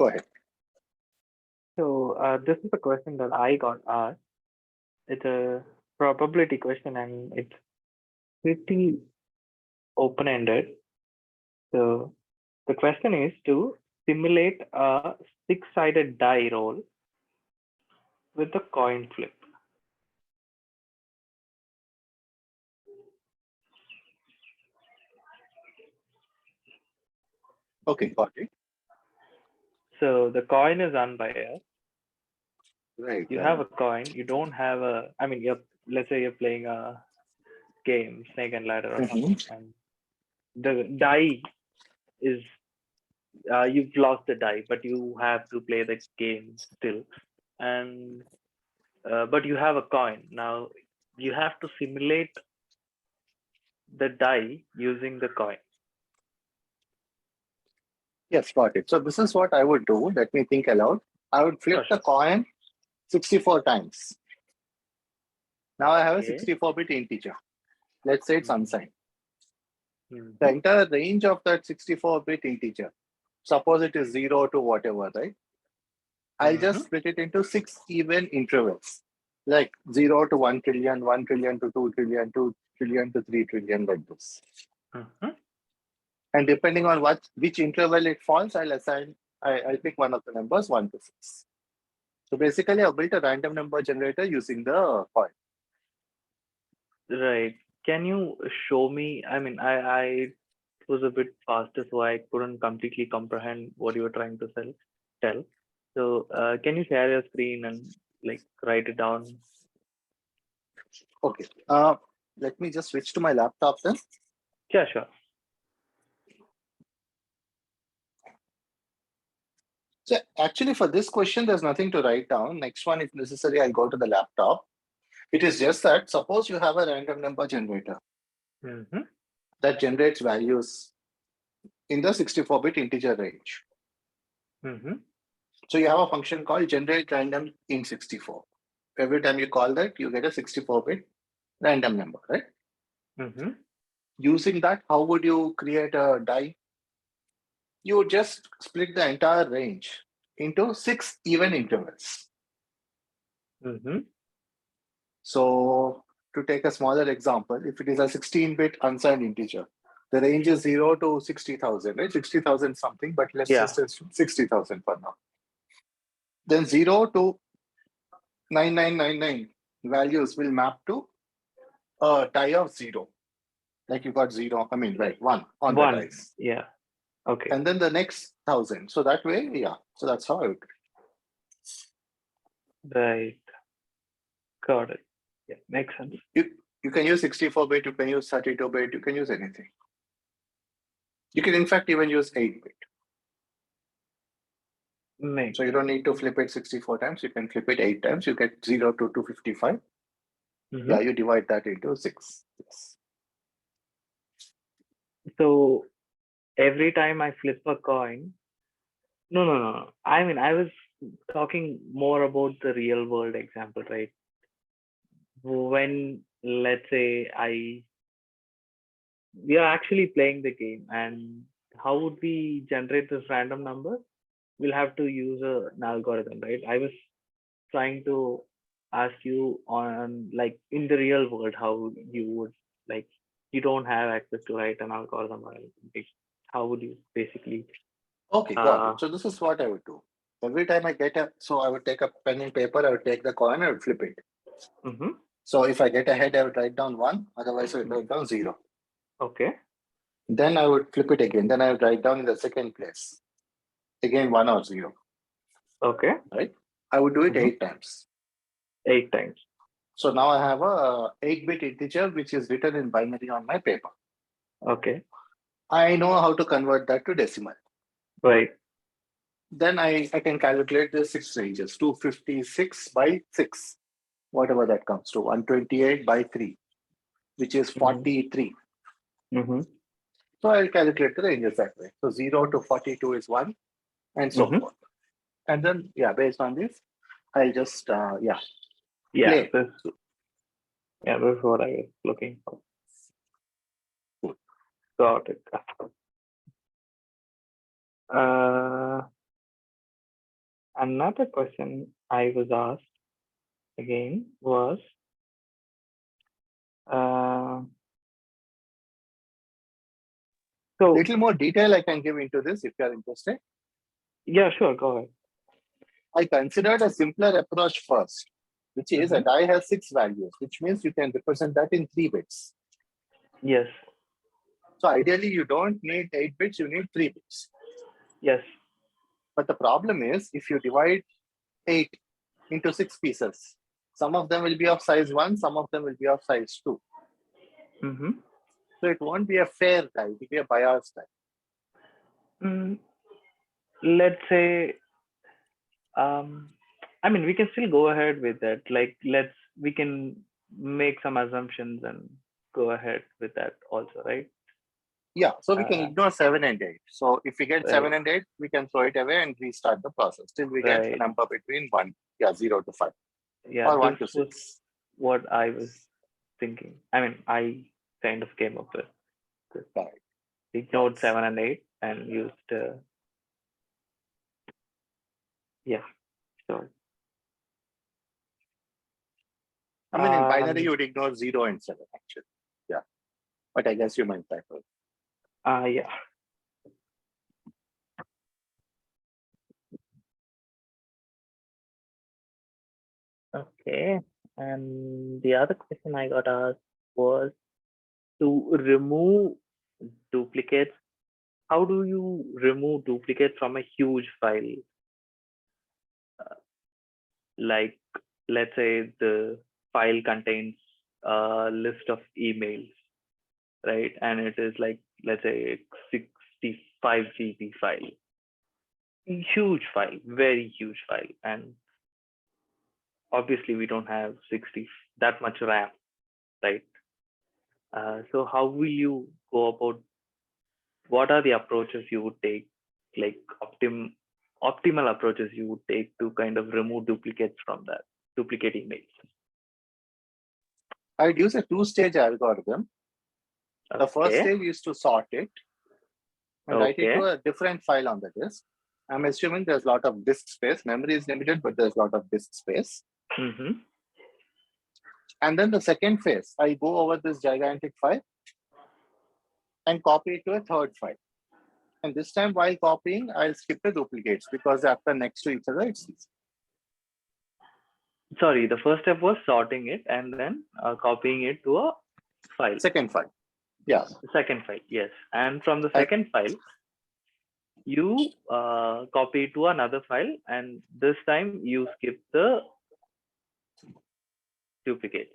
Go ahead. So this is a question that I got asked. It's a probability question and it's pretty open-ended. So the question is to simulate a six-sided die roll with a coin flip. Okay, got it. So the coin is unbiased. Right. You have a coin. You don't have a. I mean, let's say you're playing a game, Snake and Ladder or something, and the die is you've lost the die, but you have to play the game still, and but you have a coin. Now you have to simulate the die using the coin. Yes, got it. So this is what I would do. Let me think aloud. I would flip the coin 64 times. Now I have a 64-bit integer. Let's say it's unsigned. The entire range of that 64-bit integer, suppose it is 0 to whatever, right? I'll just split it into 6 even intervals, like 0 to 1 trillion, 1 trillion to 2 trillion, 2 trillion to 3 trillion, like this. And depending on which interval it falls, I'll pick one of the numbers 1 to 6. So basically, I've built a random number generator using the coin. Right. Can you show me? I mean, I was a bit faster, so I couldn't completely comprehend what you were trying to tell. So can you share your screen and like write it down? Okay. Let me just switch to my laptop then. Yeah, sure. So actually for this question, there's nothing to write down. Next one, if necessary, I'll go to the laptop. It is just that suppose you have a random number generator that generates values in the 64-bit integer range. So you have a function called generate random in 64. Every time you call that, you get a 64-bit random number, right? Using that, how would you create a die? You would just split the entire range into 6 even intervals. So to take a smaller example, if it is a 16-bit unsigned integer, the range is 0 to 60,000, right? 60,000 something, but let's just assume 60,000 for now. Then 0 to 9999 values will map to a die of 0. Like you got 0, I mean, right, 1 on the dice. Yeah. Okay. And then the next 1,000. So that way, yeah. So that's how I would do it. Right. Got it. Yeah, makes sense. You can use 64-bit, you can use 32-bit, you can use anything. You can, in fact, even use 8-bit. So you don't need to flip it 64 times. You can flip it 8 times. You get 0 to 255. Yeah, you divide that into 6. Yes. So every time I flip a coin, no. I mean, I was talking more about the real world example, right? When let's say we are actually playing the game, and how would we generate this random number? We'll have to use an algorithm, right? I was trying to ask you on like in the real world how you would like you don't have access to write an algorithm or anything. How would you basically? Okay, got it. So this is what I would do. Every time I get so I would take a pen and paper, I would take the coin, I would flip it. So if I get a head, I would write down 1, otherwise I would write down 0. Okay. Then I would flip it again. Then I would write down in the second place. Again, 1 or 0. Okay. Right? I would do it 8 times. 8 times. So now I have a 8-bit integer which is written in binary on my paper. Okay. I know how to convert that to decimal. Right. Then I can calculate the 6 ranges, 256 by 6, whatever that comes to, 128 by 3, which is 43. So I'll calculate the ranges that way. So 0 to 42 is 1, and so forth. And then, yeah, based on this, I'll just, play. This is what I was looking for. Got it. another question I was asked again was, so little more detail I can give into this if you are interested. yeah, sure, go ahead. I considered a simpler approach first, which is a die has 6 values, which means you can represent that in 3 bits. Yes. So ideally, you don't need 8 bits, you need 3 bits. Yes. But the problem is, if you divide 8 into 6 pieces, some of them will be of size 1, some of them will be of size 2. Mm-hmm. So it won't be a fair die, it will be a biased die. Let's say, I mean, we can still go ahead with that. Like, we can make some assumptions and go ahead with that also, right? Yeah, so we can ignore 7 and 8. So if we get 7 and 8, we can throw it away and restart the process till we get a number between 0 to 5. Yeah, or 1 to 6. What I was thinking. I mean, I kind of came up with. Right. Ignored 7 and 8 and used, yeah, sure. I mean, in binary, you would ignore 0 and 7, actually. Yeah. But I guess you meant that. Yeah. Okay. And the other question I got asked was to remove duplicates. How do you remove duplicates from a huge file? Like, let's say the file contains a list of emails, right? And it is like, let's say 65 GB file. Huge file, very huge file. And obviously we don't have that much RAM, right? So how will you go about, what are the approaches you would take, like optimal approaches you would take to kind of remove duplicates from that, duplicate emails? I'd use a 2-stage algorithm. The first stage is to sort it and write it to a different file on the disk. I'm assuming there's a lot of disk space. Memory is limited, but there's a lot of disk space. And then the second phase, I go over this gigantic file and copy it to a third file. And this time, while copying, I'll skip the duplicates because after next to each other, it's easy. Sorry, the first step was sorting it and then copying it to a file. Second file. Yeah. Second file, yes. And from the second file, you copy it to another file, and this time you skip the duplicate.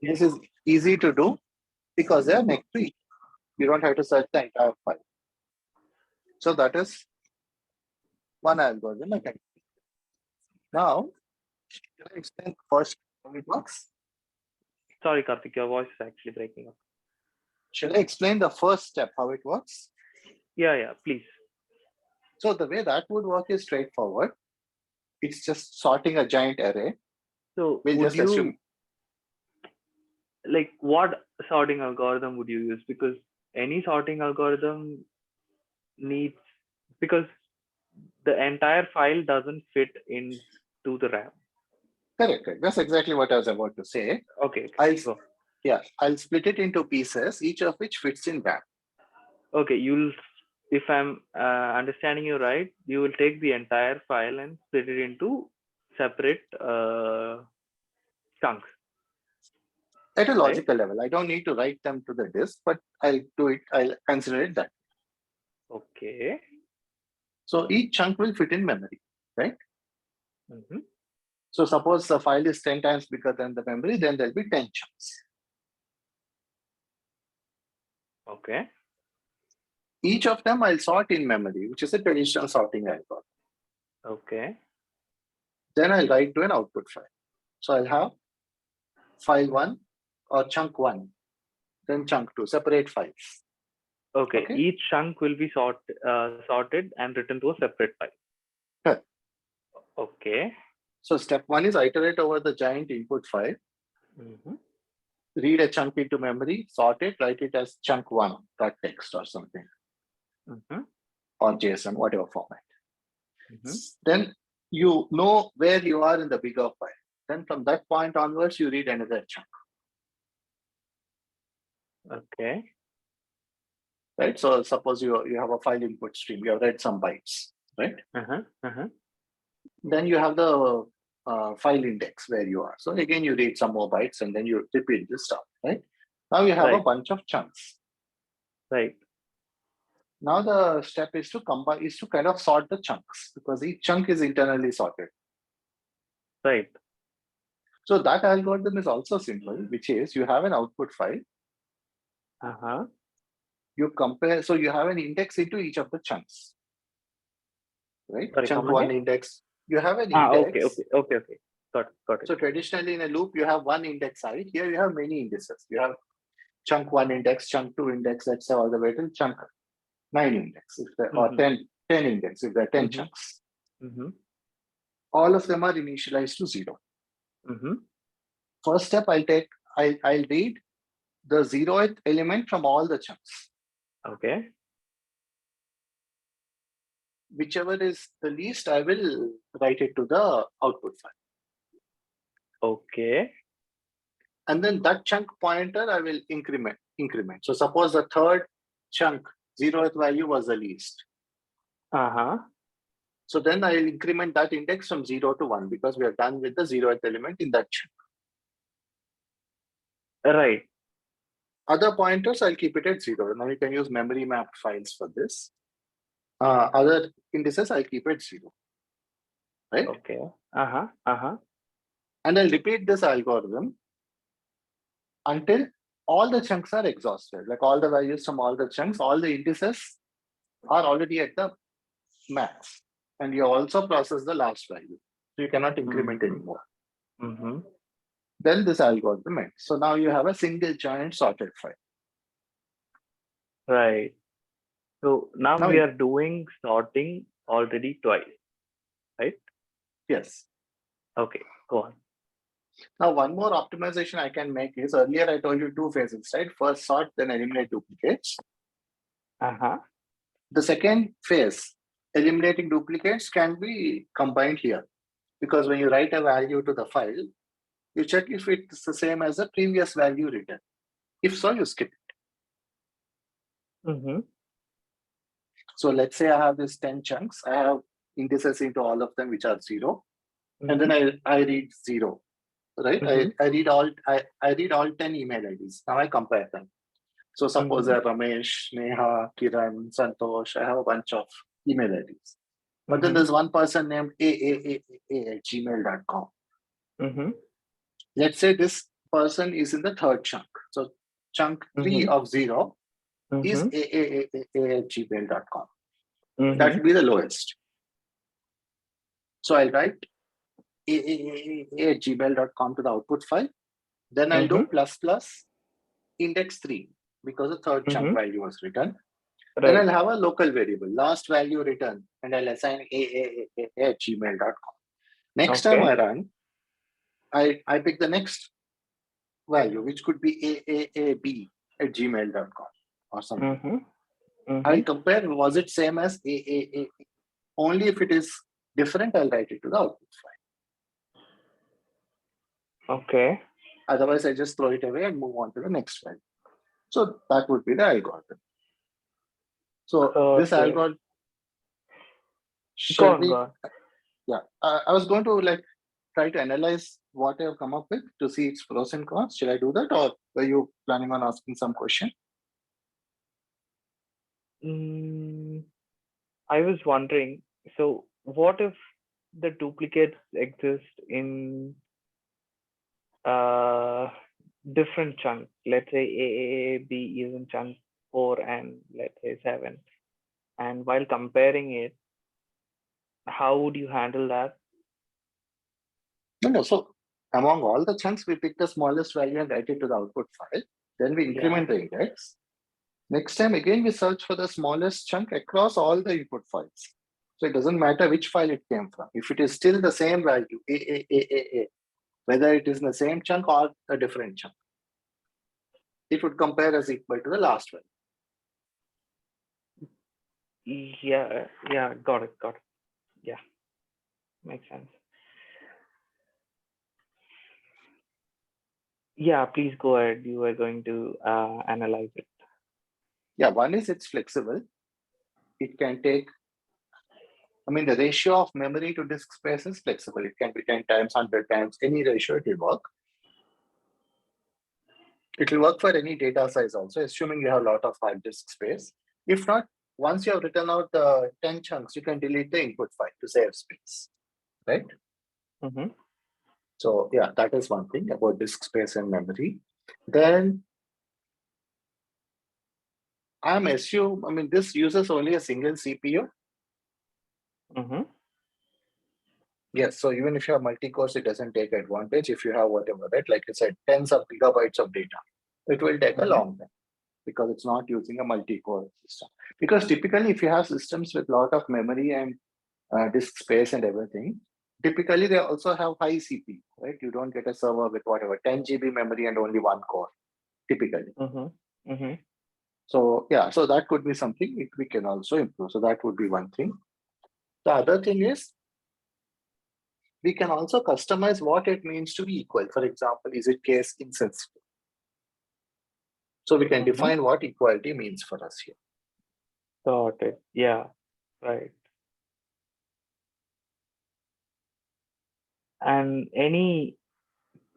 This is easy to do because they are next to each other. You don't have to search the entire file. So that is one algorithm. Now, can I explain first how it works? Sorry, Karthik, your voice is actually breaking up. Should I explain the first step, how it works? Yeah, please. So the way that would work is straightforward. It's just sorting a giant array. So we'll just assume. Like, what sorting algorithm would you use? Because any sorting algorithm needs, because the entire file doesn't fit into the RAM. Correct. That's exactly what I was about to say. Okay. I'll split it into pieces, each of which fits in RAM. Okay, if I'm understanding you right, you will take the entire file and split it into separate chunks. At a logical level, I don't need to write them to the disk, but I'll consider it that. Okay. So each chunk will fit in memory, right? So suppose the file is 10 times bigger than the memory, then there'll be 10 chunks. Okay. Each of them I'll sort in memory, which is a traditional sorting algorithm. Okay. Then I'll write to an output file. So I'll have file 1 or chunk 1, then chunk 2, separate files. Okay. Each chunk will be sorted and written to a separate file. Sure. Okay. So step 1 is iterate over the giant input file. Read a chunk into memory, sort it, write it as chunk 1.txt or something. Or JSON, whatever format. Then you know where you are in the bigger file. Then from that point onwards, you read another chunk. Okay. Right. So suppose you have a file input stream. You have read some bytes. Right. Then you have the file index where you are. So again, you read some more bytes and then you repeat this stuff. Right. Now you have a bunch of chunks. Right. Now the step is to combine, is to kind of sort the chunks because each chunk is internally sorted. Right. So that algorithm is also simple, which is you have an output file. You compare, so you have an index into each of the chunks. Right? Sorry, Chunk one index. You have an index. Okay. Got it. So traditionally in a loop, you have one index I. Here you have many indices. You have chunk one index, chunk two index, let's say all the way to chunk 9 index, if there, or 10 index, if there are 10 chunks. All of them are initialized to 0. First step I'll read the 0th element from all the chunks. Okay. Whichever is the least, I will write it to the output file. Okay. And then that chunk pointer, I will increment. So suppose the third chunk, 0th value was the least. So then I will increment that index from 0 to 1 because we are done with the 0th element in that chunk. Right. Other pointers, I'll keep it at 0. Now you can use memory mapped files for this. Other indices, I'll keep it 0. Right? Okay. And I'll repeat this algorithm until all the chunks are exhausted. Like all the values from all the chunks, all the indices are already at the max. And you also process the last value. So you cannot increment anymore. Then this algorithm ends. So now you have a single giant sorted file. Right. So now we are doing sorting already twice, right? Yes. Okay, go on. Now, one more optimization I can make is earlier I told you 2 phases, right? First sort, then eliminate duplicates. The second phase, eliminating duplicates, can be combined here because when you write a value to the file, you check if it's the same as the previous value written. If so, you skip it. So let's say I have these 10 chunks. I have indices into all of them, which are 0. And then I read 0. Right? I read all 10 email IDs. Now I compare them. So suppose there are Ramesh, Neha, Kiran, Santosh. I have a bunch of email IDs. But then there's one person named @gmail.com. Let's say this person is in the third chunk. So chunk 3 of 0 is @gmail.com. That will be the lowest. So I'll write @gmail.com to the output file. Then I'll do ++ index 3 because the third chunk value was written. Right. Then I'll have a local variable, last value written, and I'll assign @gmail.com. Next time I run, I pick the next value, which could be aab@gmail.com or something. I'll compare, was it same as aaa? Only if it is different, I'll write it to the output file. Okay. Otherwise, I just throw it away and move on to the next value. So that would be the algorithm. So this algorithm. Go on. Yeah, I was going to try to analyze what I've come up with to see its pros and cons. Should I do that, or were you planning on asking some question? I was wondering. So, what if the duplicates exist in different chunks? Let's say AAB is in chunk 4 and let's say 7. And while comparing it, how would you handle that? No. So among all the chunks, we pick the smallest value and write it to the output file. Then we increment the index. Next time, again, we search for the smallest chunk across all the input files. So it doesn't matter which file it came from. If it is still the same value, whether it is in the same chunk or a different chunk, it would compare as equal to the last value. Yeah, got it. Yeah, makes sense. Yeah, please go ahead. You are going to analyze it. Yeah, one is it's flexible. It can take, I mean, the ratio of memory to disk space is flexible. It can be 10 times, 100 times, any ratio it will work. It will work for any data size also, assuming you have a lot of hard disk space. If not, once you have written out the 10 chunks, you can delete the input file to save space, right? Mm-hmm. So yeah, that is one thing about disk space and memory. Then I mean, this uses only a single CPU. Mm-hmm. Yes, so even if you have multi-cores, it doesn't take advantage. If you have whatever, right? Like you said, tens of gigabytes of data, it will take a long time because it's not using a multi-core system. Because typically, if you have systems with a lot of memory and disk space and everything, typically they also have high CPU, right? You don't get a server with whatever 10 GB memory and only one core, typically. Mm-hmm. Mm-hmm. So yeah, so that could be something we can also improve. So that would be one thing. The other thing is we can also customize what it means to be equal. For example, is it case insensitive? So we can define what equality means for us here. Got it. Yeah, right. And any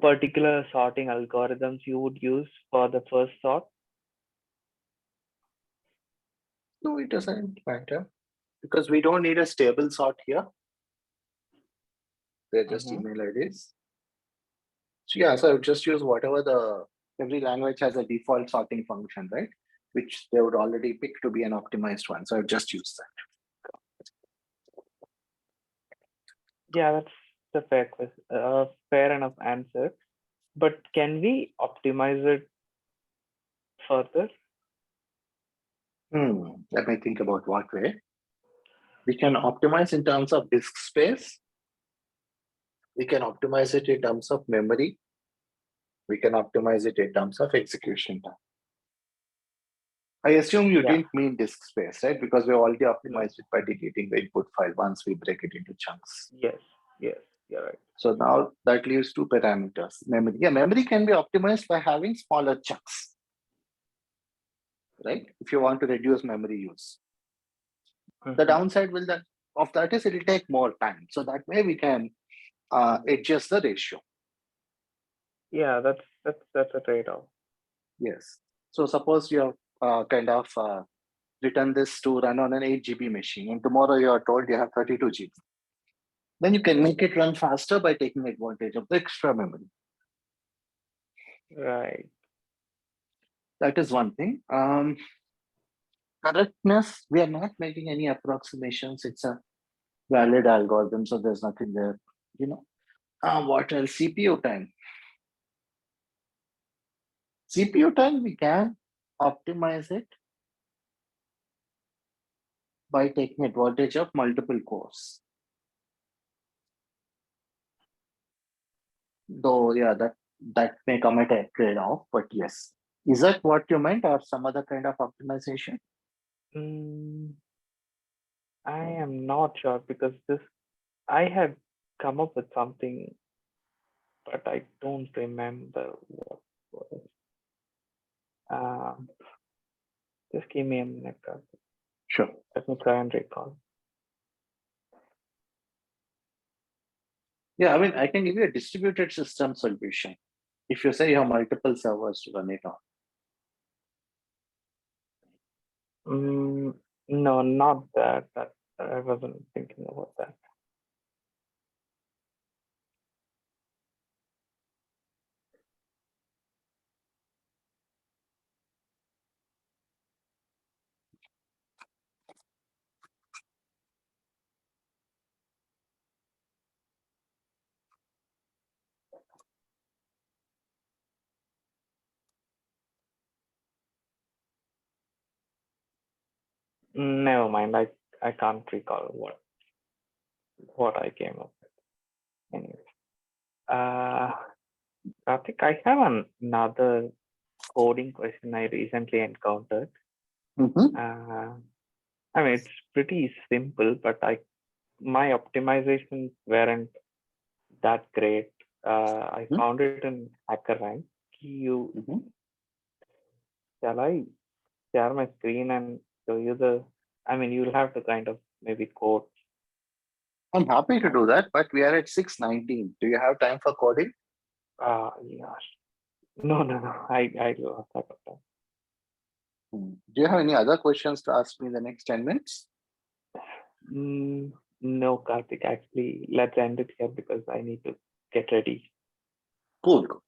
particular sorting algorithms you would use for the first sort? No, it doesn't matter because we don't need a stable sort here. They're just email IDs. So yeah, so I would just use whatever every language has a default sorting function, right? Which they would already pick to be an optimized one. So I would just use that. Yeah, that's the fair enough answer. But can we optimize it further? Let me think about what way. We can optimize in terms of disk space. We can optimize it in terms of memory. We can optimize it in terms of execution time. I assume you didn't mean disk space, right? Because we already optimized it by deleting the input file once we break it into chunks. Yes, you're right. So now that leaves two parameters. Memory. Yeah, memory can be optimized by having smaller chunks, right? If you want to reduce memory use. The downside of that is it will take more time. So that way we can adjust the ratio. Yeah, that's a trade-off. Yes. So suppose you have written this to run on an 8 GB machine, and tomorrow you are told you have 32 GB. Then you can make it run faster by taking advantage of the extra memory. Right. That is one thing. Correctness, we are not making any approximations. It's a valid algorithm, so there's nothing there. What else? CPU time. CPU time, we can optimize it by taking advantage of multiple cores. Though, yeah, that may come at a trade-off, but yes. Is that what you meant, or some other kind of optimization? I am not sure because I had come up with something, but I don't remember what was. Just give me a minute. Sure. Let me try and recall. Yeah, I mean, I can give you a distributed system solution if you say you have multiple servers to run it on. No, not that. I wasn't thinking about that. Never mind. I can't recall what I came up with. Anyway, Karthik, I have another coding question I recently encountered. I mean, it's pretty simple, but I my optimizations weren't that great. I found it in HackerRank. Shall I share my screen and show you the? I mean, you'll have to kind of maybe quote. I'm happy to do that, but we are at 6:19. Do you have time for coding? Yeah. No. I lost track of time. Do you have any other questions to ask me in the next 10 minutes? No, Karthik. Actually, let's end it here because I need to get ready. Cool.